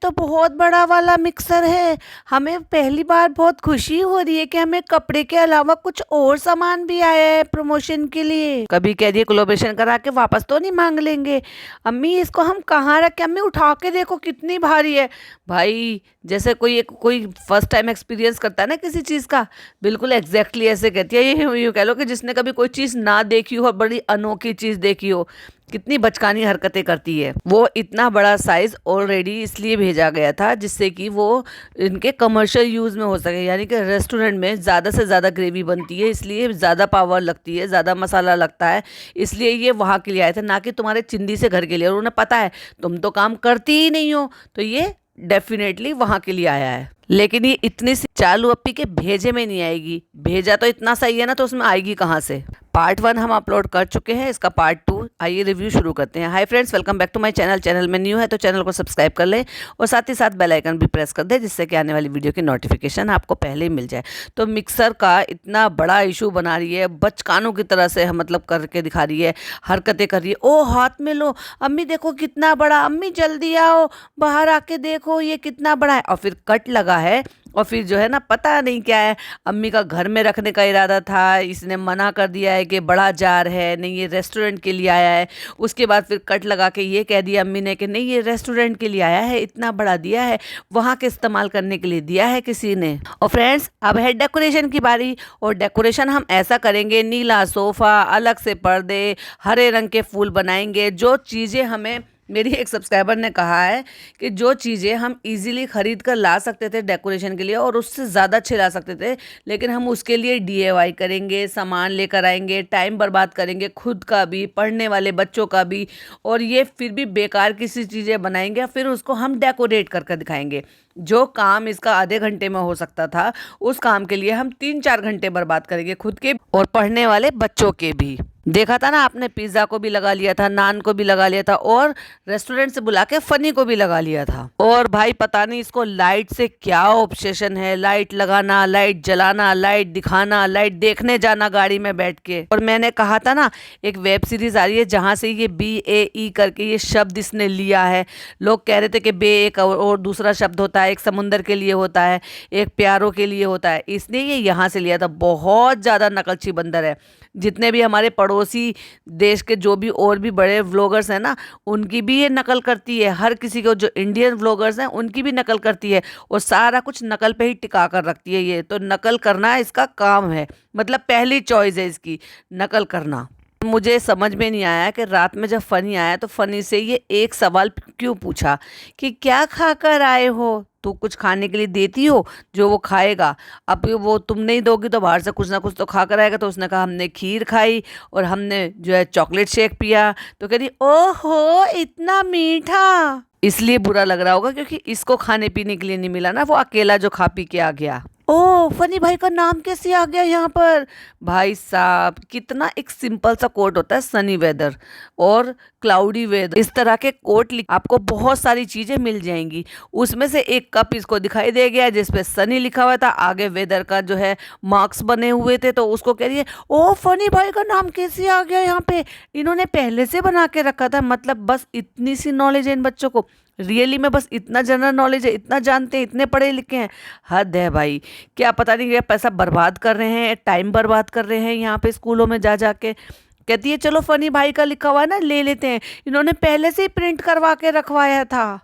तो बहुत बड़ा वाला मिक्सर है। हमें पहली बार बहुत खुशी हो रही है कि हमें कपड़े के अलावा कुछ और सामान भी आया है प्रमोशन के लिए। कभी कह दिए कोलैबोरेशन करा के वापस तो नहीं मांग लेंगे। अम्मी इसको हम कहाँ रखें? अम्मी उठा के देखो कितनी भारी है। भाई जैसे कोई फर्स्ट टाइम एक्सपीरियंस करता है ना किसी चीज़ का, बिल्कुल एग्जैक्टली ऐसे कहती है। ये यूँ कह लो कि जिसने कभी कोई चीज़ ना देखी हो और बड़ी अनोखी चीज़ देखी हो, कितनी बचकानी हरकतें करती है। वो इतना बड़ा साइज ऑलरेडी इसलिए भेजा गया था जिससे कि वो इनके कमर्शियल यूज़ में हो सके, यानी कि रेस्टोरेंट में ज़्यादा से ज़्यादा ग्रेवी बनती है, इसलिए ज़्यादा पावर लगती है, ज़्यादा मसाला लगता है, इसलिए ये वहाँ के लिए आए थे, ना कि तुम्हारे चिंदी से घर के लिए। और उन्हें पता है तुम तो काम करती ही नहीं हो, तो ये डेफिनेटली वहाँ के लिए आया है। लेकिन ये इतनी सी चालू अप्पी के भेजे में नहीं आएगी। भेजा तो इतना सही है ना, तो उसमें आएगी कहाँ से? पार्ट 1 हम अपलोड कर चुके हैं, इसका पार्ट 2 आइए रिव्यू शुरू करते हैं। Hi friends, welcome back to my channel. Channel में न्यू है तो चैनल को सब्सक्राइब कर लें और साथ ही साथ बेल आइकन भी प्रेस कर दें, जिससे कि आने वाली वीडियो की नोटिफिकेशन आपको पहले ही मिल जाए। तो मिक्सर का इतना बड़ा इशू बना रही है, बचकानों की तरह से मतलब करके दिखा रही है, हरकतें कर रही है। ओ हाथ में लो अम्मी, देखो कितना बड़ा, अम्मी जल्दी आओ बाहर आके देखो ये कितना बड़ा है। और फिर कट लगा है, और फिर जो है ना पता नहीं क्या है, अम्मी का घर में रखने का इरादा था, इसने मना कर दिया है कि बड़ा जार है, नहीं ये रेस्टोरेंट के लिए आया है। उसके बाद फिर कट लगा के ये कह दिया अम्मी ने कि नहीं ये रेस्टोरेंट के लिए आया है, इतना बड़ा दिया है, वहाँ के इस्तेमाल करने के लिए दिया है किसी ने। और फ्रेंड्स अब है डेकोरेशन की बारी, और डेकोरेशन हम ऐसा करेंगे, नीला सोफ़ा, अलग से पर्दे, हरे रंग के फूल बनाएंगे। जो चीज़ें हमें, मेरी एक सब्सक्राइबर ने कहा है कि जो चीज़ें हम इजीली ख़रीद कर ला सकते थे डेकोरेशन के लिए और उससे ज़्यादा अच्छे ला सकते थे, लेकिन हम उसके लिए डीआईवाई करेंगे, सामान लेकर आएंगे, टाइम बर्बाद करेंगे, खुद का भी, पढ़ने वाले बच्चों का भी, और ये फिर भी बेकार किसी चीज़ें बनाएंगे, फिर उसको हम डेकोरेट करके दिखाएंगे। जो काम इसका आधे घंटे में हो सकता था, उस काम के लिए हम 3-4 घंटे बर्बाद करेंगे, खुद के और पढ़ने वाले बच्चों के भी। देखा था ना आपने, पिज़्ज़ा को भी लगा लिया था, नान को भी लगा लिया था, और रेस्टोरेंट से बुला के फनी को भी लगा लिया था। और भाई पता नहीं इसको लाइट से क्या ऑब्सेशन है, लाइट लगाना, लाइट जलाना, लाइट दिखाना, लाइट देखने जाना गाड़ी में बैठ के। और मैंने कहा था ना एक वेब सीरीज आ रही है जहाँ से ये BAE करके ये शब्द इसने लिया है। लोग कह रहे थे कि बे एक और दूसरा शब्द होता है, एक समुंदर के लिए होता है, एक प्यारों के लिए होता है, इसने ये यहाँ से लिया था। बहुत ज़्यादा नकलची बंदर है। जितने भी हमारे पड़ोसी देश के जो भी और भी बड़े व्लॉगर्स हैं ना, उनकी भी ये नकल करती है। हर किसी को, जो इंडियन व्लॉगर्स हैं उनकी भी नकल करती है, और सारा कुछ नकल पे ही टिका कर रखती है। ये तो नकल करना इसका काम है, मतलब पहली चॉइस है इसकी नकल करना। मुझे समझ में नहीं आया कि रात में जब फनी आया तो फनी से ये एक सवाल क्यों पूछा कि क्या खाकर आए हो? तो कुछ खाने के लिए देती हो जो वो खाएगा। अब वो तुम नहीं दोगी तो बाहर से कुछ ना कुछ तो खा कर आएगा। तो उसने कहा हमने खीर खाई और हमने जो है चॉकलेट शेक पिया। तो कह रही ओहो इतना मीठा। इसलिए बुरा लग रहा होगा क्योंकि इसको खाने पीने के लिए नहीं मिला ना, वो अकेला जो खा पी के आ गया। ओ फनी भाई का नाम कैसे आ गया यहाँ पर? भाई साहब कितना एक सिंपल सा कोट होता है, सनी वेदर और क्लाउडी वेदर, इस तरह के कोट आपको बहुत सारी चीजें मिल जाएंगी। उसमें से एक कप इसको दिखाई दे गया जिसपे सनी लिखा हुआ था, आगे वेदर का जो है मार्क्स बने हुए थे। तो उसको कह रही है ओ फनी भाई का नाम कैसे आ गया यहाँ पे? इन्होंने पहले से बना के रखा था। मतलब बस इतनी सी नॉलेज है इन बच्चों को, रियली में बस इतना जनरल नॉलेज है, इतना जानते हैं, इतने पढ़े लिखे हैं। हद है भाई। क्या पता नहीं क्या पैसा बर्बाद कर रहे हैं, टाइम बर्बाद कर रहे हैं यहाँ पे स्कूलों में जा जाके। कहती है चलो फनी भाई का लिखा हुआ है ना ले लेते हैं, इन्होंने पहले से ही प्रिंट करवा के रखवाया था।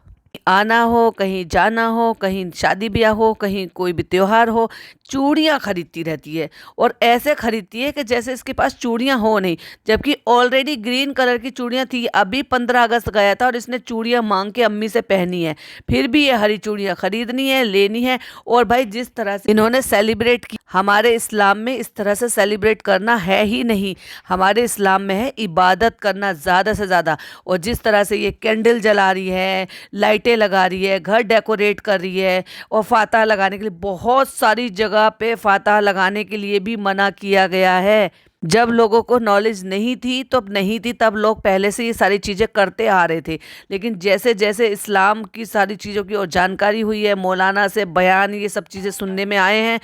आना हो, कहीं जाना हो, कहीं शादी ब्याह हो, कहीं कोई भी त्योहार हो, चूड़ियाँ खरीदती रहती है। और ऐसे खरीदती है कि जैसे इसके पास चूड़ियाँ हो नहीं, जबकि ऑलरेडी ग्रीन कलर की चूड़ियाँ थी। अभी 15 अगस्त गया था और इसने चूड़ियाँ मांग के अम्मी से पहनी है, फिर भी ये हरी चूड़ियाँ खरीदनी है, लेनी है। और भाई जिस तरह से इन्होंने सेलिब्रेट की, हमारे इस्लाम में इस तरह से सेलिब्रेट करना है ही नहीं। हमारे इस्लाम में है इबादत करना ज़्यादा से ज़्यादा। और जिस तरह से ये कैंडल जला रही है, लाइटें लगा रही है, घर डेकोरेट कर रही है, और फातह लगाने के लिए बहुत सारी जगह पे फातह लगाने के लिए भी मना किया गया है। जब लोगों को नॉलेज नहीं थी तो नहीं थी, तब लोग पहले से ये सारी चीज़ें करते आ रहे थे। लेकिन जैसे जैसे इस्लाम की सारी चीज़ों की और जानकारी हुई है, मौलाना से बयान, ये सब चीज़ें सुनने में आए हैं,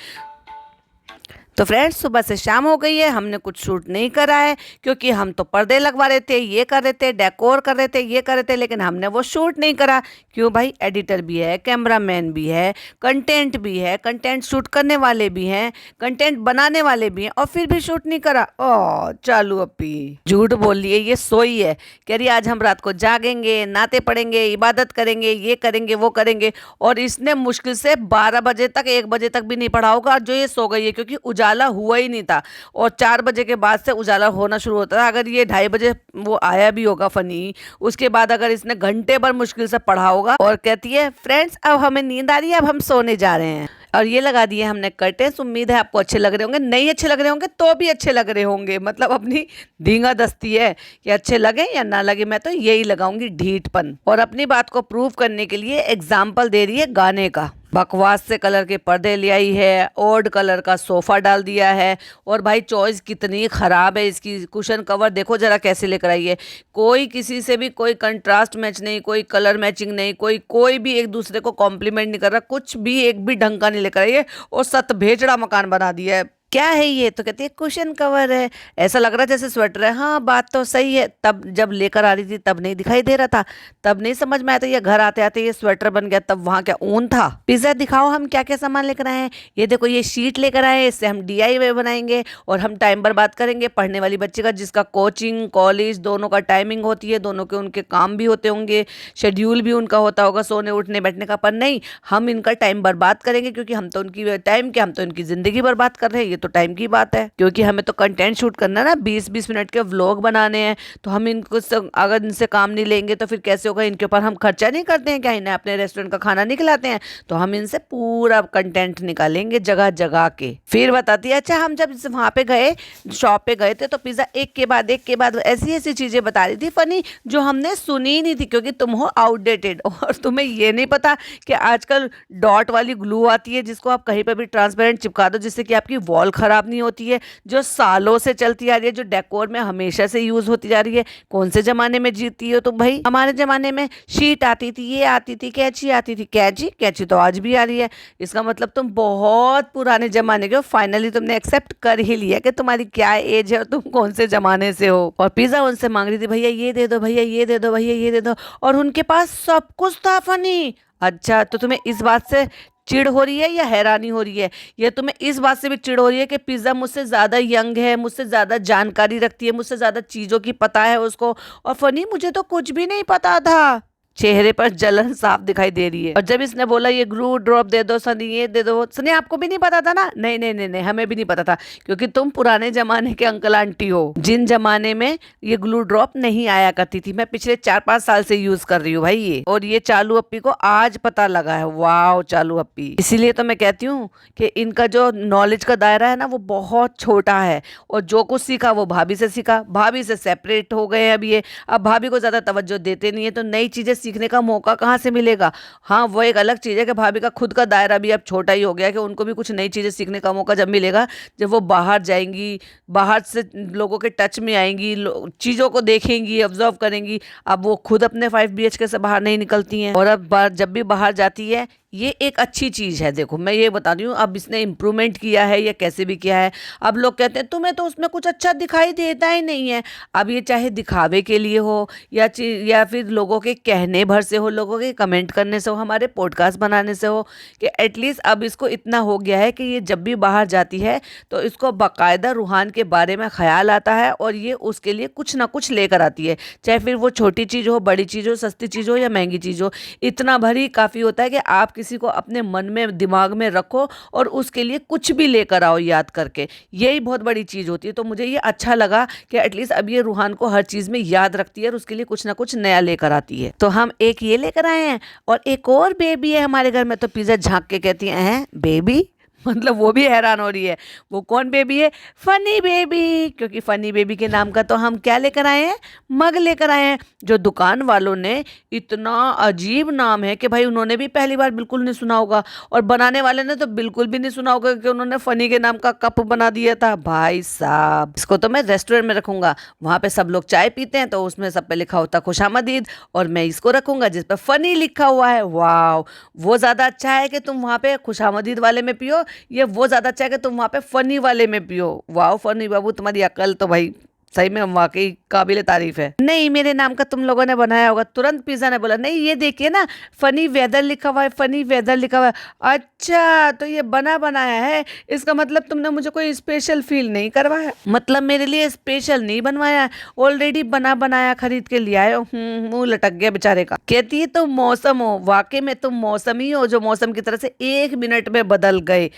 तो फ्रेंड्स सुबह से शाम हो गई है, हमने कुछ शूट नहीं करा है क्योंकि हम तो पर्दे लगवा रहे थे, ये कर रहे थे, डेकोर कर रहे थे, ये कर रहे थे, लेकिन हमने वो शूट नहीं करा। क्यों भाई, एडिटर भी है, कैमरामैन भी है, कंटेंट भी है, कंटेंट शूट करने वाले भी हैं, कंटेंट बनाने वाले भी हैं, और फिर भी शूट नहीं करा। ओ चालू अपी झूठ बोल लिए, ये सोई है, कह रही आज हम रात को जागेंगे, नाते पड़ेंगे, इबादत करेंगे, ये करेंगे, वो करेंगे, और इसने मुश्किल से 12 बजे तक, 1 बजे तक भी नहीं पढ़ा होगा जो ये सो गई है, क्योंकि उजाला हुआ ही नहीं था। और 4 बजे के बाद से उजाला होना शुरू होता था। अगर ये 2:30 बजे वो आया भी होगा फनी, उसके बाद अगर इसने घंटे भर मुश्किल से पढ़ा होगा, और कहती है फ्रेंड्स अब हमें नींद आ रही है, अब हम सोने जा रहे हैं। और ये लगा दिए हमने कर्टेन्स, उम्मीद है आपको अच्छे लग रहे होंगे, नहीं अच्छे लग रहे होंगे तो भी अच्छे लग रहे होंगे, मतलब अपनी धींगा दस्ती है कि अच्छे लगे या ना लगे, मैं तो यही लगाऊंगी ढीठपन। और अपनी बात को प्रूव करने के लिए एग्जाम्पल दे रही है गाने का। बकवास से कलर के पर्दे ले आई है, ओड कलर का सोफा डाल दिया है, और भाई चॉइस कितनी खराब है इसकी। कुशन कवर देखो जरा कैसे लेकर आई है, कोई किसी से भी कोई कंट्रास्ट मैच नहीं, कोई कलर मैचिंग नहीं, कोई भी एक दूसरे को कॉम्प्लीमेंट नहीं कर रहा, कुछ भी एक भी ढंग का नहीं लेकर आई है, और सत भेजड़ा मकान बना दिया है। क्या है ये, तो कहती है कुशन कवर है, ऐसा लग रहा है जैसे स्वेटर है। हाँ बात तो सही है, तब जब लेकर आ रही थी तब नहीं दिखाई दे रहा था, तब नहीं समझ में आया था, ये घर आते आते ये स्वेटर बन गया, तब वहां क्या ऊन था। पिज्जा दिखाओ हम क्या क्या सामान लेकर आए हैं, ये देखो ये शीट लेकर आए हैं, इससे हम DIY बनाएंगे, और हम टाइम बर्बाद करेंगे पढ़ने वाली बच्ची का, जिसका कोचिंग कॉलेज दोनों का टाइमिंग होती है, दोनों के उनके काम भी होते होंगे, शेड्यूल भी उनका होता होगा सोने उठने बैठने का, पर नहीं, हम इनका टाइम बर्बाद करेंगे, क्योंकि हम तो उनकी टाइम के, हम तो इनकी जिंदगी बर्बाद कर रहे हैं। ये तो टाइम की बात है, क्योंकि हमें तो कंटेंट शूट करना है ना, 20-20 मिनट के व्लॉग बनाने हैं, तो हम इनको अगर इनसे काम नहीं लेंगे तो फिर कैसे होगा। इनके ऊपर हम खर्चा नहीं करते हैं क्या, इन्हें अपने रेस्टोरेंट का खाना नहीं खिलाते हैं, तो हम इनसे पूरा कंटेंट निकालेंगे जगह जगह के। फिर बताती है अच्छा हम जब वहां पे गए, शॉप पे गए थे, तो पिज्जा एक के बाद ऐसी ऐसी चीजें बता रही थी फनी, जो हमने सुनी ही नहीं थी, क्योंकि तुम हो आउटडेटेड, और तुम्हें ये नहीं पता कि आजकल डॉट वाली ग्लू आती है, जिसको आप कहीं पर भी ट्रांसपेरेंट चिपका दो, जिससे कि आपकी वॉल खराब नहीं होती है, जो सालों से चलती आ रही है, जो डेकोर में हमेशा से यूज होती जा रही है। कौन से जमाने में जीती हो तुम भाई, हमारे जमाने में शीट आती थी, ये आती थी, कैंची आती थी, कैंची तो आज भी आ रही है, इसका मतलब तुम बहुत पुराने जमाने के हो। फाइनली तुमने एक्सेप्ट कर ही लिया कि तुम्हारी क्या एज है और तुम कौन से जमाने से हो। और पिज्जा उनसे मांग रही थी भैया ये दे दो, भैया ये दे दो, भैया ये दे दो, और उनके पास सब कुछ था फनी। अच्छा तो तुम्हें इस बात से चिढ़ हो रही है या हैरानी हो रही है, या तुम्हें इस बात से भी चिढ़ हो रही है कि पिज्जा मुझसे ज्यादा यंग है, मुझसे ज्यादा जानकारी रखती है, मुझसे ज्यादा चीजों की पता है उसको, और फनी मुझे तो कुछ भी नहीं पता था। चेहरे पर जलन साफ दिखाई दे रही है। और जब इसने बोला ये ग्लू ड्रॉप दे दो सनी, ये दे दो सनी, आपको भी नहीं पता था ना, नहीं नहीं नहीं नहीं हमें भी नहीं पता था, क्योंकि तुम पुराने जमाने के अंकल आंटी हो, जिन जमाने में ये ग्लू ड्रॉप नहीं आया करती थी। मैं पिछले 4-5 साल से यूज कर रही हूँ भाई ये, और ये चालू अप्पी को आज पता लगा है। वाह चालू अप्पी, इसीलिए तो मैं कहती हूँ कि इनका जो नॉलेज का दायरा है ना वो बहुत छोटा है, और जो कुछ सीखा वो भाभी से सीखा, भाभी से सेपरेट हो गए अब ये, अब भाभी को ज्यादा तवज्जो देते नहीं है, तो नई चीजें सीखने का मौका कहाँ से मिलेगा। हाँ वो एक अलग चीज़ है कि भाभी का खुद का दायरा भी अब छोटा ही हो गया, कि उनको भी कुछ नई चीज़ें सीखने का मौका जब मिलेगा, जब वो बाहर जाएंगी, बाहर से लोगों के टच में आएंगी, चीज़ों को देखेंगी, ऑब्जर्व करेंगी। अब वो खुद अपने 5 BHK से बाहर नहीं निकलती हैं, और अब जब भी बाहर जाती है ये एक अच्छी चीज़ है। देखो मैं ये बता रही हूँ, अब इसने इम्प्रूवमेंट किया है या कैसे भी किया है। अब लोग कहते हैं तुम्हें तो उसमें कुछ अच्छा दिखाई देता ही नहीं है। अब ये चाहे दिखावे के लिए हो या फिर लोगों के कहने भर से हो, लोगों के कमेंट करने से हो, हमारे पॉडकास्ट बनाने से हो, कि एटलीस्ट अब इसको इतना हो गया है कि ये जब भी बाहर जाती है तो इसको बाकायदा रूहान के बारे में ख्याल आता है, और ये उसके लिए कुछ ना कुछ लेकर आती है, चाहे फिर वो छोटी चीज़ हो, बड़ी चीज़ हो, सस्ती चीज़ हो या महंगी चीज़ हो। इतना भर ही काफ़ी होता है कि आप किसी को अपने मन में दिमाग में रखो और उसके लिए कुछ भी लेकर आओ याद करके, यही बहुत बड़ी चीज़ होती है। तो मुझे ये अच्छा लगा कि एटलीस्ट अब ये रूहान को हर चीज़ में याद रखती है और उसके लिए कुछ ना कुछ नया लेकर आती है। तो हम एक ये लेकर आए हैं, और एक और बेबी है हमारे घर में। तो पिज़्ज़ा झांक के कहती हैं बेबी, मतलब वो भी हैरान हो रही है। वो कौन बेबी है? फनी बेबी, क्योंकि फनी बेबी के नाम का तो हम क्या लेकर आए हैं, मग लेकर आए हैं, जो दुकान वालों ने इतना अजीब नाम है कि भाई उन्होंने भी पहली बार बिल्कुल नहीं सुना होगा, और बनाने वाले ने तो बिल्कुल भी नहीं सुना होगा कि उन्होंने फनी के नाम का कप बना दिया था। भाई साहब इसको तो मैं रेस्टोरेंट में रखूंगा, वहां पे सब लोग चाय पीते हैं तो उसमें सब पे लिखा होता खुशामदीद, और मैं इसको रखूंगा जिस पर फनी लिखा हुआ है। वाह, वो ज्यादा अच्छा है कि तुम वहां पे खुशामदीद वाले में पियो ये वो ज़्यादा अच्छा है कि तुम वहाँ पे फ़नी वाले में पियो। वाह फनी बाबू, तुम्हारी अकल तो भाई सही में वाकई काबिले तारीफ है। नहीं, मेरे नाम का तुम लोगों ने बनाया होगा। तुरंत पिज्जा ने बोला, नहीं ये देखिए ना, फनी वेदर लिखा हुआ है, फनी वेदर लिखा हुआ है। अच्छा, तो ये बना बनाया है, इसका मतलब तुमने मुझे कोई स्पेशल फील नहीं करवाया, मतलब मेरे लिए स्पेशल नहीं बनवाया, ऑलरेडी बना बनाया खरीद के लिया है। मुंह लटक गया बेचारे का। कहती है तुम मौसम हो, वाकई में तुम मौसम ही हो जो मौसम की तरह से 1 मिनट में बदल गए।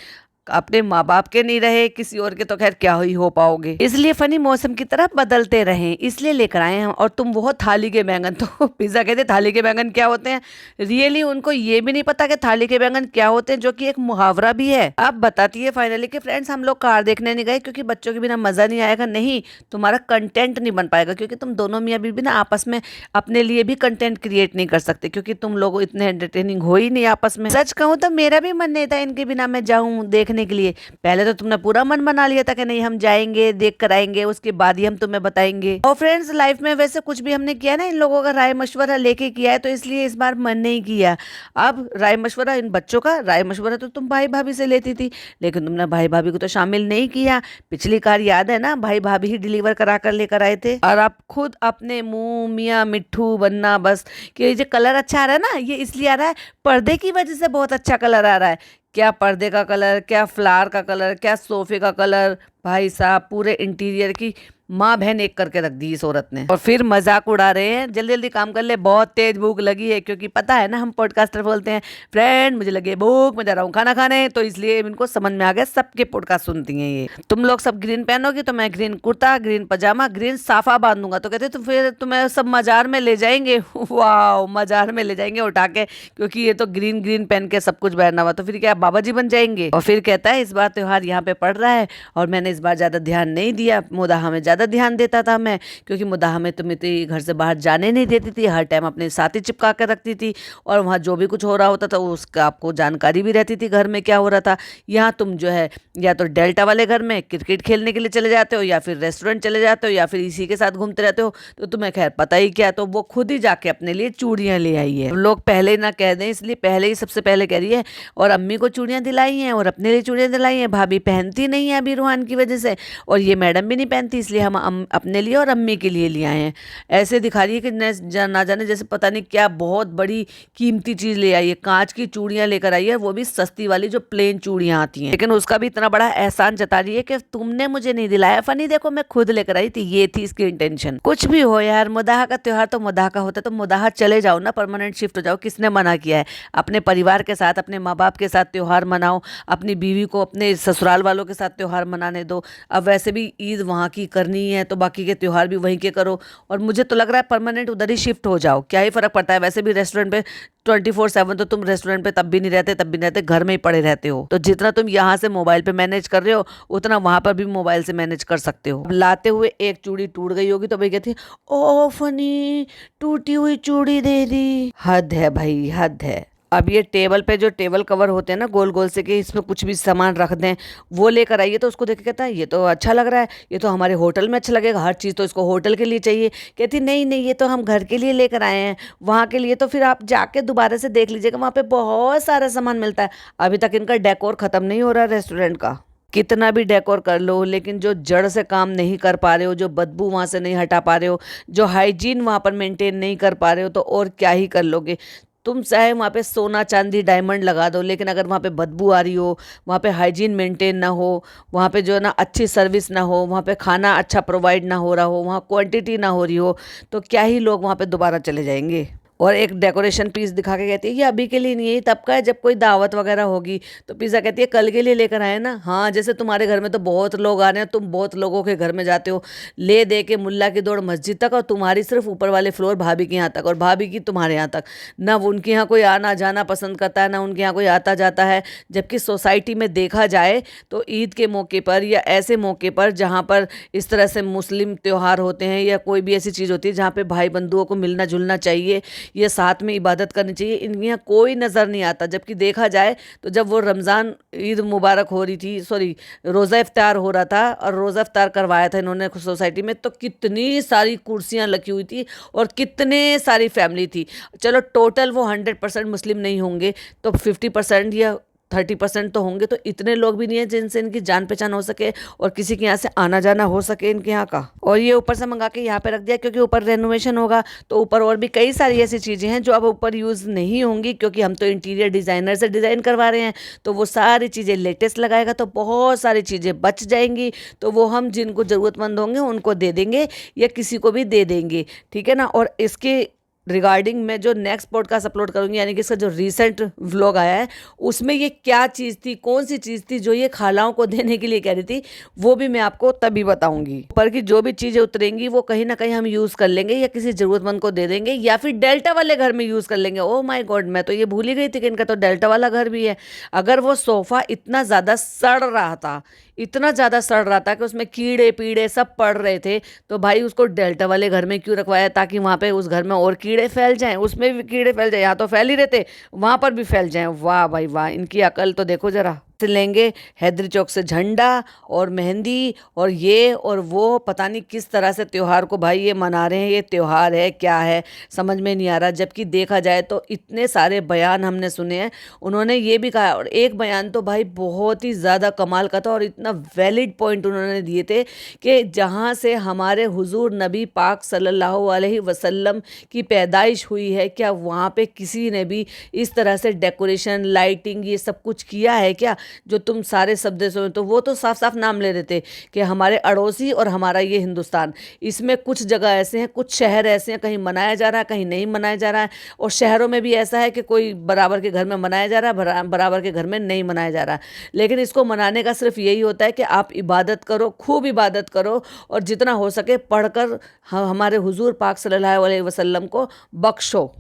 अपने माँ बाप के नहीं रहे, किसी और के तो खैर क्या ही हो पाओगे, इसलिए फनी मौसम की तरफ बदलते रहें, इसलिए लेकर आए हम। और तुम वो थाली के बैंगन, तो पिज्जा कहते थाली के बैंगन क्या होते हैं। रियली उनको ये भी नहीं पता कि थाली के बैंगन क्या होते हैं, जो कि एक मुहावरा भी है। अब बताती है फाइनली कि फ्रेंड्स हम लोग कार देखने नहीं गए क्योंकि बच्चों के बिना मजा नहीं आएगा। नहीं, तुम्हारा कंटेंट नहीं बन पाएगा क्योंकि तुम दोनों मियाँ बीवी ना आपस में अपने लिए भी कंटेंट क्रिएट नहीं कर सकते क्योंकि तुम लोग इतने एंटरटेनिंग हो ही नहीं आपस में। सच कहूँ तो मेरा भी मन नहीं था इनके बिना मैं जाऊँ देखने के लिए। पहले तो तुमने पूरा मन बना लिया था कि नहीं हम जाएंगे, देख कर आएंगे, उसके बाद ही हम तुम्हें बताएंगे। और फ्रेंड्स लाइफ में वैसे कुछ भी हमने किया ना, इन लोगों का राय मशवरा लेके किया है, तो इसलिए इस बार मन नहीं किया। अब राय मशवरा इन बच्चों का राय मशवरा तो तुम भाई भाभी से लेती थी, लेकिन तुमने भाई भाभी को तो शामिल नहीं किया। पिछली कार याद है ना, भाई भाभी ही डिलीवर करा कर लेकर आए थे, और आप खुद अपने मुंह मियाँ मिट्ठू बनना बस कि ये जो कलर अच्छा आ रहा है ना, ये इसलिए आ रहा है पर्दे की वजह से बहुत अच्छा कलर आ रहा है। क्या पर्दे का कलर, क्या फ्लावर का कलर, क्या सोफे का कलर, भाई साहब पूरे इंटीरियर की माँ बहन एक करके रख दी इस औरत ने। और फिर मजाक उड़ा रहे हैं, जल्दी जल्दी काम कर ले, बहुत तेज भूख लगी है, क्योंकि पता है ना हम पॉडकास्टर बोलते हैं फ्रेंड मुझे लगी है भूख, मैं जा रहा हूँ खाना खाने, तो इसलिए इनको समझ में आ गया, सबके पॉडकास्ट सुनती हैं ये। तुम लोग सब ग्रीन पहनोगी तो मैं ग्रीन कुर्ता, ग्रीन पजामा, ग्रीन साफा बांधूंगा, तो कहते तो फिर तुम्हें सब मजार में ले जाएंगे। वाह, मजार में ले जाएंगे उठा के, क्योंकि ये तो ग्रीन ग्रीन पहन के सब कुछ पहना हुआ, तो फिर क्या बाबा जी बन जाएंगे। और फिर कहता है इस बार त्योहार यहाँ पे पड़ रहा है और मैंने इस बार ज्यादा ध्यान नहीं दिया, मुदाहा में ज्यादा ध्यान देता था मैं, क्योंकि मुदाहा में तुम इतनी घर से बाहर जाने नहीं देती थी, हर टाइम अपने साथ ही चिपका कर रखती थी, और वहाँ जो भी कुछ हो रहा होता था उसका आपको जानकारी भी रहती थी घर में क्या हो रहा था। यहाँ तुम जो है या तो डेल्टा वाले घर में क्रिकेट खेलने के लिए चले जाते हो, या फिर रेस्टोरेंट चले जाते हो, या फिर इसी के साथ घूमते रहते हो, तो तुम्हें खैर पता ही क्या। तो वो खुद ही जाके अपने लिए चूड़ियाँ ले आई है। लोग पहले ना कह दें इसलिए पहले ही सबसे पहले कह रही है, और अम्मी को चूड़ियाँ दिलाई हैं और अपने लिए चूड़ियाँ दिलाई हैं। भाभी पहनती नहीं है अभी रूहान की वजह से, और ये मैडम भी नहीं पहनती, इसलिए हम अपने लिए और अम्मी के लिए आए हैं। ऐसे दिखा रही है कि ना जाने जैसे पता नहीं क्या बहुत बड़ी कीमती चीज ले आई है। कांच की चूड़ियां लेकर आई है, वो भी सस्ती वाली जो प्लेन चूड़ियां आती हैं, लेकिन उसका भी इतना बड़ा एहसान जता रही है कि तुमने मुझे नहीं दिलाया फनी, देखो मैं खुद लेकर आई थी, ये थी इसकी इंटेंशन। कुछ भी हो यार, मुदाहा का त्योहार तो मुदाहा का होता है, तो मुदाहा चले जाओ ना, परमानेंट शिफ्ट हो जाओ। किसने मना किया है? अपने परिवार के साथ, अपने माँ बाप के साथ त्योहार मनाओ, अपनी बीवी को अपने ससुराल वालों के साथ त्योहार मनाने दो। अब वैसे भी ईद वहाँ की करनी है तो बाकी के त्योहार भी वहीं के करो, और मुझे तो लग रहा है परमानेंट उधर ही शिफ्ट हो जाओ, क्या ही फर्क पड़ता है। वैसे भी रेस्टोरेंट पे 24/7 तो तुम रेस्टोरेंट पे तब भी नहीं रहते, तब भी नहीं रहते, घर में ही पड़े रहते हो, तो जितना तुम यहाँ से मोबाइल पे मैनेज कर रहे हो उतना वहां पर भी मोबाइल से मैनेज कर सकते हो। लाते हुए एक चूड़ी टूट गई होगी तो भाई कहती ओ फनी टूटी हुई चूड़ी दे दी। हद है भाई, हद है। अब ये टेबल पे जो टेबल कवर होते हैं ना गोल गोल से कि इसमें कुछ भी सामान रख दें, वो लेकर आइए, तो उसको देख के कहता है ये तो अच्छा लग रहा है, ये तो हमारे होटल में अच्छा लगेगा, हर चीज़ तो इसको होटल के लिए चाहिए। कहती नहीं नहीं, ये तो हम घर के लिए लेकर आए हैं, वहाँ के लिए तो फिर आप जाके दोबारा से देख लीजिएगा, वहाँ पे बहुत सारा सामान मिलता है। अभी तक इनका डेकोर खत्म नहीं हो रहा है रेस्टोरेंट का। कितना भी डेकोर कर लो, लेकिन जो जड़ से काम नहीं कर पा रहे हो, जो बदबू वहाँ से नहीं हटा पा रहे हो, जो हाइजीन वहाँ पर मेंटेन नहीं कर पा रहे हो, तो और क्या ही कर लोगे। तुम चाहे वहाँ पे सोना चांदी डायमंड लगा दो, लेकिन अगर वहाँ पे बदबू आ रही हो, वहाँ पे हाइजीन मेंटेन ना हो, वहाँ पे जो है ना अच्छी सर्विस ना हो, वहाँ पे खाना अच्छा प्रोवाइड ना हो रहा हो, वहाँ क्वांटिटी ना हो रही हो, तो क्या ही लोग वहाँ पे दोबारा चले जाएंगे। और एक डेकोरेशन पीस दिखा के कहती है ये अभी के लिए नहीं है, तब का है जब कोई दावत वगैरह होगी। तो पिज़्ज़ा कहती है कल के लिए लेकर आए ना। हाँ, जैसे तुम्हारे घर में तो बहुत लोग आ रहे हैं, तुम बहुत लोगों के घर में जाते हो, ले दे के मुल्ला की दौड़ मस्जिद तक, और तुम्हारी सिर्फ ऊपर वाले फ्लोर भाभी के यहाँ तक, और भाभी की तुम्हारे यहाँ तक। ना उनके यहाँ कोई आना जाना पसंद करता है, ना उनके यहाँ कोई आता जाता है। जबकि सोसाइटी में देखा जाए तो ईद के मौके पर या ऐसे मौके पर जहाँ पर इस तरह से मुस्लिम त्यौहार होते हैं या कोई भी ऐसी चीज़ होती है जहाँ पे भाई बंधुओं को मिलना जुलना चाहिए, ये साथ में इबादत करनी चाहिए, इनके यहाँ कोई नज़र नहीं आता। जबकि देखा जाए तो जब वो रमज़ान ईद मुबारक हो रही थी, सॉरी रोज़ा इफ्तार हो रहा था, और रोज़ा इफ्तार करवाया था इन्होंने सोसाइटी में, तो कितनी सारी कुर्सियाँ लगी हुई थी और कितने सारी फैमिली थी। चलो टोटल वो 100% मुस्लिम नहीं होंगे तो 50% या 30% तो होंगे, तो इतने लोग भी नहीं है जिनसे इनकी जान पहचान हो सके और किसी के यहाँ से आना जाना हो सके इनके यहाँ का। और ये ऊपर से मंगा के यहाँ पे रख दिया, क्योंकि ऊपर रेनोवेशन होगा तो ऊपर और भी कई सारी ऐसी चीज़ें हैं जो अब ऊपर यूज़ नहीं होंगी, क्योंकि हम तो इंटीरियर डिज़ाइनर से डिज़ाइन करवा रहे हैं, तो वो सारी चीज़ें लेटेस्ट लगाएगा तो बहुत सारी चीज़ें बच जाएंगी, तो वो हम जिनको ज़रूरतमंद होंगे उनको दे देंगे या किसी को भी दे देंगे, ठीक है ना। और इसके रिगार्डिंग मैं जो नेक्स्ट पॉडकास्ट अपलोड करूंगी, यानी कि इसका जो रीसेंट व्लॉग आया है, उसमें ये क्या चीज़ थी, कौन सी चीज़ थी जो ये खालाओं को देने के लिए कह रही थी, वो भी मैं आपको तभी बताऊंगी। पर की जो भी चीज़ें उतरेंगी वो कहीं ना कहीं हम यूज़ कर लेंगे या किसी ज़रूरतमंद को दे देंगे या फिर डेल्टा वाले घर में यूज़ कर लेंगे। ओ माय गॉड, मैं तो ये भूल ही गई थी कि इनका तो डेल्टा वाला घर भी है। अगर वो सोफ़ा इतना ज़्यादा सड़ रहा था, इतना ज़्यादा सड़ रहा था कि उसमें कीड़े पीड़े सब पड़ रहे थे, तो भाई उसको डेल्टा वाले घर में क्यों रखवाया, ताकि वहाँ पे उस घर में और कीड़े फैल जाएं, उसमें भी कीड़े फैल जाए, यहाँ तो फैल ही रहते वहाँ पर भी फैल जाएं। वाह भाई वाह, इनकी अकल तो देखो जरा। लेंगे हैदरी चौक से झंडा और मेहंदी और ये और वो, पता नहीं किस तरह से त्योहार को भाई ये मना रहे हैं, ये त्योहार है क्या है समझ में नहीं आ रहा। जबकि देखा जाए तो इतने सारे बयान हमने सुने हैं, उन्होंने ये भी कहा, और एक बयान तो भाई बहुत ही ज़्यादा कमाल का था और इतना वैलिड पॉइंट उन्होंने दिए थे कि जहाँ से हमारे हुजूर नबी पाक सल्लल्लाहु अलैहि वसल्लम की पैदाइश हुई है, क्या वहाँ पे किसी ने भी इस तरह से डेकोरेशन लाइटिंग ये सब कुछ किया है क्या, जो तुम सारे सब देशों में। तो वो तो साफ साफ नाम ले रहे थे कि हमारे अड़ोसी और हमारा ये हिंदुस्तान, इसमें कुछ जगह ऐसे हैं, कुछ शहर ऐसे हैं, कहीं मनाया जा रहा है कहीं नहीं मनाया जा रहा है, और शहरों में भी ऐसा है कि कोई बराबर के घर में मनाया जा रहा है, बराबर के घर में नहीं मनाया जा रहा है। लेकिन इसको मनाने का सिर्फ यही होता है कि आप इबादत करो, खूब इबादत करो, और जितना हो सके पढ़कर हमारे हुजूर पाक सल्लल्लाहु अलैहि वसल्लम को बख्शो,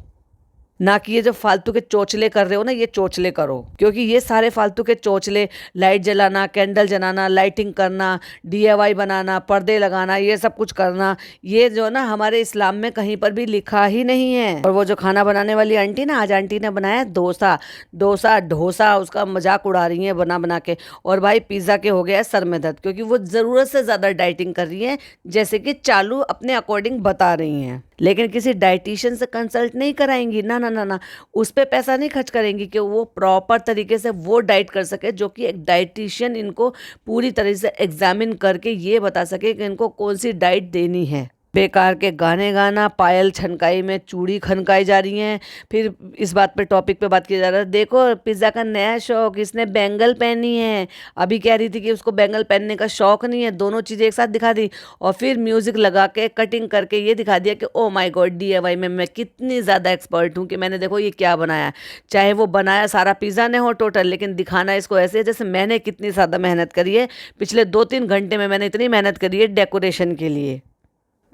ना कि ये जो फालतू के चोचले कर रहे हो ना, ये चोचले करो। क्योंकि ये सारे फालतू के चोचले, लाइट जलाना, कैंडल जलाना, लाइटिंग करना, डीआईवाई बनाना, पर्दे लगाना, ये सब कुछ करना, ये जो ना हमारे इस्लाम में कहीं पर भी लिखा ही नहीं है। और वो जो खाना बनाने वाली आंटी ना, आज आंटी ने बनाया डोसा, उसका मजाक उड़ा रही है बना बना के। और भाई पिज़्ज़ा के हो गया सर में दर्द, क्योंकि वो ज़रूरत से ज़्यादा डाइटिंग कर रही है, जैसे कि चालू अपने अकॉर्डिंग बता रही हैं, लेकिन किसी डाइटिशियन से कंसल्ट नहीं कराएंगी ना ना ना ना, उस पर पैसा नहीं खर्च करेंगी कि वो प्रॉपर तरीके से वो डाइट कर सके, जो कि एक डाइटिशियन इनको पूरी तरह से एग्जामिन करके ये बता सके कि इनको कौन सी डाइट देनी है। बेकार के गाने गाना, पायल छनकाई में चूड़ी खनकाई जा रही हैं, फिर इस बात पे टॉपिक पे बात किया जा रहा है, देखो पिज़्ज़ा का नया शौक, इसने बैंगल पहनी है, अभी कह रही थी कि उसको बैंगल पहनने का शौक नहीं है, दोनों चीज़ें एक साथ दिखा दी, और फिर म्यूज़िक लगा के कटिंग करके ये दिखा दिया कि ओ माय गॉड डीआईवाई में मैं कितनी ज़्यादा एक्सपर्ट हूँ कि मैंने देखो ये क्या बनाया। चाहे वो बनाया सारा पिज़्ज़ा ने हो टोटल, लेकिन दिखाना इसको ऐसे जैसे मैंने कितनी ज़्यादा मेहनत करी है, पिछले 2-3 घंटे में मैंने इतनी मेहनत करी है डेकोरेशन के लिए।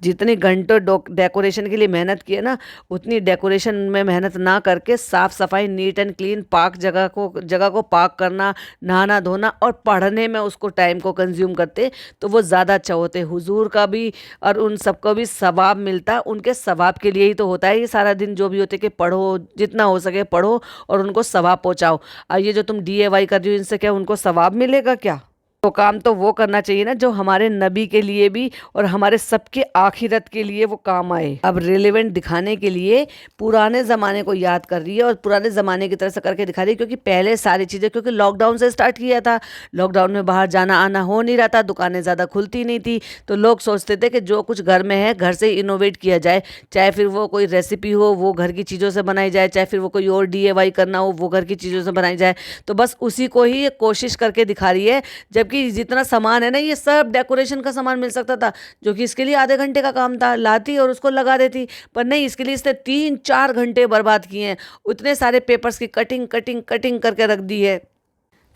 जितनी घंटों डेकोरेशन के लिए मेहनत की है ना, उतनी डेकोरेशन में मेहनत ना करके साफ़ सफाई, नीट एंड क्लीन, पाक जगह को पाक करना, नहाना धोना और पढ़ने में उसको टाइम को कंज्यूम करते तो वो ज़्यादा अच्छा होते। हुजूर का भी और उन सबको भी सवाब मिलता, उनके सवाब के लिए ही तो होता है ये सारा दिन जो भी होते कि पढ़ो, जितना हो सके पढ़ो और उनको सवाब पहुँचाओ। और ये जो तुम डीआईवाई कर रही हो, इनसे क्या उनको सवाब मिलेगा क्या? तो काम तो वो करना चाहिए ना जो हमारे नबी के लिए भी और हमारे सबके आखिरत के लिए वो काम आए। अब रिलेवेंट दिखाने के लिए पुराने ज़माने को याद कर रही है और पुराने ज़माने की तरह से करके दिखा रही है, क्योंकि पहले सारी चीज़ें, क्योंकि लॉकडाउन से स्टार्ट किया था, लॉकडाउन में बाहर जाना आना हो नहीं रहा था, दुकानें ज़्यादा खुलती नहीं थी, तो लोग सोचते थे कि जो कुछ घर में है घर से इनोवेट किया जाए, चाहे फिर वो कोई रेसिपी हो वो घर की चीज़ों से बनाई जाए, चाहे फिर वो कोई और डीआईवाई करना हो वो घर की चीज़ों से बनाई जाए। तो बस उसी को ही कोशिश करके दिखा रही है, जबकि कि जितना सामान है ना, ये सब डेकोरेशन का सामान मिल सकता था, जो कि इसके लिए आधे घंटे का काम था, लाती और उसको लगा देती, पर नहीं, इसके लिए इसने 3-4 घंटे बर्बाद किए हैं, उतने सारे पेपर्स की कटिंग कटिंग कटिंग करके रख दी है।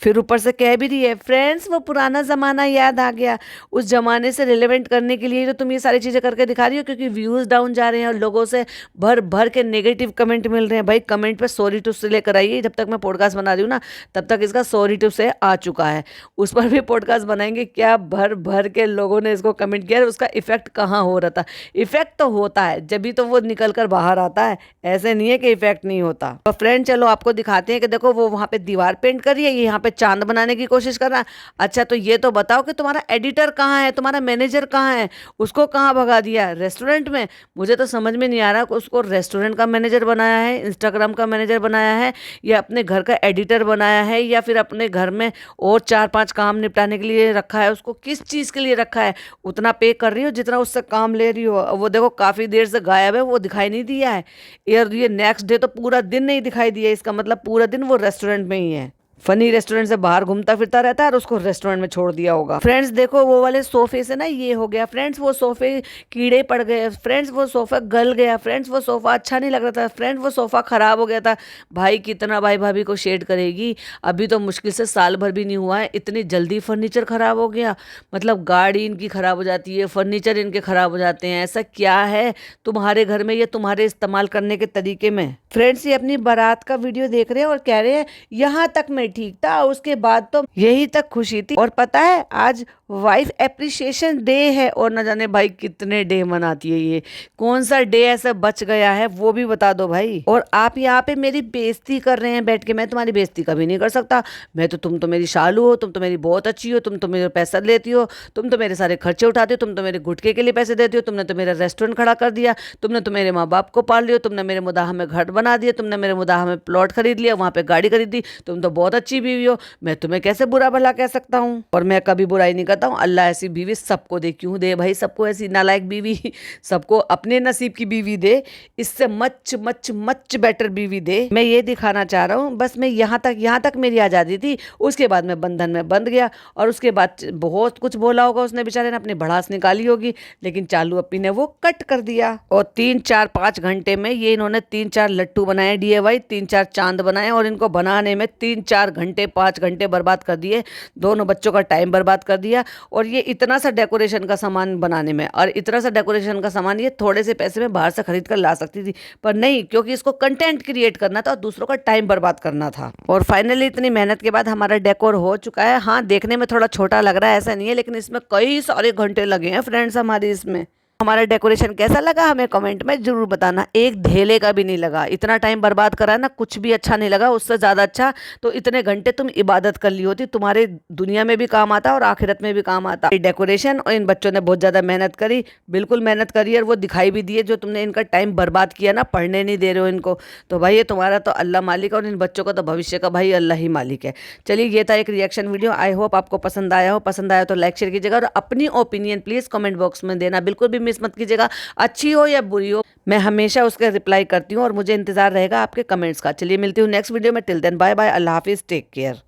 फिर ऊपर से कह भी रही है, फ्रेंड्स वो पुराना ज़माना याद आ गया, उस ज़माने से रिलेवेंट करने के लिए तो तुम ये सारी चीज़ें करके दिखा रही हो, क्योंकि व्यूज़ डाउन जा रहे हैं और लोगों से भर भर के नेगेटिव कमेंट मिल रहे हैं। भाई कमेंट पे सॉरी टू से लेकर आइए, जब तक मैं पॉडकास्ट बना रही हूँ ना तब तक इसका सॉरी टू से आ चुका है, उस पर भी पॉडकास्ट बनाएंगे। क्या भर भर के लोगों ने इसको कमेंट किया, उसका इफेक्ट कहाँ हो रहा था? इफेक्ट तो होता है जब भी तो वो निकल कर बाहर आता है, ऐसे नहीं है कि इफेक्ट नहीं होता। तो फ्रेंड चलो आपको दिखाते हैं कि देखो वो वहाँ पे दीवार पेंट कर रही है, यहाँ पे पे चांद बनाने की कोशिश कर रहा है। अच्छा तो ये तो बताओ कि तुम्हारा एडिटर कहाँ है, तुम्हारा मैनेजर कहाँ है, उसको कहाँ भगा दिया, रेस्टोरेंट में? मुझे तो समझ में नहीं आ रहा कि उसको रेस्टोरेंट का मैनेजर बनाया है, इंस्टाग्राम का मैनेजर बनाया है, या अपने घर का एडिटर बनाया है, या फिर अपने घर में और 4-5 काम निपटाने के लिए रखा है। उसको किस चीज़ के लिए रखा है? उतना पे कर रही हो जितना उससे काम ले रही हो। वो देखो काफ़ी देर से गायब है, वो दिखाई नहीं दिया है। यार ये नेक्स्ट डे तो पूरा दिन नहीं दिखाई दिया, इसका मतलब पूरा दिन वो रेस्टोरेंट में ही है। फनी रेस्टोरेंट से बाहर घूमता फिरता रहता है और उसको रेस्टोरेंट में छोड़ दिया होगा। फ्रेंड्स देखो वो वाले सोफे से ना ये हो गया फ्रेंड्स, वो सोफे कीड़े पड़ गए फ्रेंड्स, वो सोफा गल गया फ्रेंड्स, वो सोफा अच्छा नहीं लग रहा था फ्रेंड्स, वो सोफा खराब हो गया था। भाई कितना भाई भाभी को शेड करेगी, अभी तो मुश्किल से साल भर भी नहीं हुआ है, इतनी जल्दी फर्नीचर खराब हो गया। मतलब गाड़ी इनकी खराब हो जाती है, फर्नीचर इनके खराब हो जाते हैं। ऐसा क्या है तुम्हारे घर में या तुम्हारे इस्तेमाल करने के तरीके में? फ्रेंड्स ये अपनी बारात का वीडियो देख रहे हैं और कह रहे हैं यहाँ तक मैं ठीक था, उसके बाद तो यही तक खुशी थी। और पता है आज वाइफ एप्रिसिएशन डे है, और न जाने भाई कितने डे मनाती है ये, कौन सा डे ऐसा बच गया है वो भी बता दो भाई। और आप यहाँ पे मेरी बेइज्जती कर रहे हैं बैठ के, मैं तुम्हारी बेइज्जती कभी नहीं कर सकता। मैं तो तुम तो मेरी शालू हो, तुम तो मेरी बहुत अच्छी हो, तुम तो मेरे पैसा लेती हो, तुम तो मेरे सारे खर्चे उठाते हो, तुम तो मेरे गुटके के लिए पैसे देती हो, तुमने तो मेरा रेस्टोरेंट खड़ा कर दिया, तुमने तो मेरे माँ बाप को पाल लिया, तुमने मेरे मुदाह में घर बना दिया, तुमने मेरे मुदाह में प्लॉट खरीद लिया, वहाँ पे गाड़ी खरीद दी, तुम तो बहुत अच्छी बीवी हो, मैं तुम्हें कैसे बुरा भला कह सकता हूँ? और मैं कभी बुराई नहीं करता हूँ। अल्लाह ऐसी बीवी सबको दे, क्यों दे भाई सबको ऐसी नालायक बीवी? सबको अपने नसीब की बीवी दे, इससे मच मच मच बेटर बीवी दे। मैं ये दिखाना चाह रहा हूँ बस, मैं यहाँ तक मेरी आज़ादी थी, उसके बाद मैं बंधन में बंध गया, और उसके बाद बहुत कुछ बोला होगा उसने, बेचारे ने अपनी भड़ास निकाली होगी, लेकिन चालू अप्पी ने वो कट कर दिया। और 3-4-5 घंटे में ये इन्होंने 3-4 लट्टू बनाए DIY, 3-4 चांद बनाए, और इनको बनाने में 3-4 घंटे 5 घंटे बर्बाद कर दिए, दोनों बच्चों का टाइम बर्बाद कर दिया। और ये इतना सा डेकोरेशन का सामान बनाने में, और इतना सा डेकोरेशन का सामान ये थोड़े से पैसे में बाहर से खरीद कर ला सकती थी, पर नहीं, क्योंकि इसको कंटेंट क्रिएट करना था और दूसरों का टाइम बर्बाद करना था। और फाइनली इतनी मेहनत के बाद हमारा डेकोर हो चुका है। हाँ देखने में थोड़ा छोटा लग रहा है, ऐसा नहीं है, लेकिन इसमें कई सारे घंटे लगे हैं फ्रेंड्स हमारे इसमें। हमारा डेकोरेशन कैसा लगा हमें कमेंट में जरूर बताना। एक धेले का भी नहीं लगा, इतना टाइम बर्बाद करा ना, कुछ भी अच्छा नहीं लगा। उससे ज़्यादा अच्छा तो इतने घंटे तुम इबादत कर ली होती, तुम्हारे दुनिया में भी काम आता और आखिरत में भी काम आता डेकोरेशन। और इन बच्चों ने बहुत ज़्यादा मेहनत करी, बिल्कुल मेहनत करी, और वो दिखाई भी दिए। जो तुमने इनका टाइम बर्बाद किया ना, पढ़ने नहीं दे रहे हो इनको, तो भाई ये तुम्हारा तो अल्लाह मालिक है, और इन बच्चों का तो भविष्य का भाई अल्लाह ही मालिक है। चलिए ये था एक रिएक्शन वीडियो, आई होप आपको पसंद आया हो। पसंद आया तो लाइक शेयर कीजिएगा, और अपनी ओपिनियन प्लीज़ कमेंट बॉक्स में देना, बिल्कुल भी मिस मत कीजिएगा, अच्छी हो या बुरी हो, मैं हमेशा उसका रिप्लाई करती हूँ, और मुझे इंतजार रहेगा आपके कमेंट्स का। चलिए मिलती हूँ नेक्स्ट वीडियो में, टिल देन बाय बाय, अल्लाह हाफिज़, टेक केयर।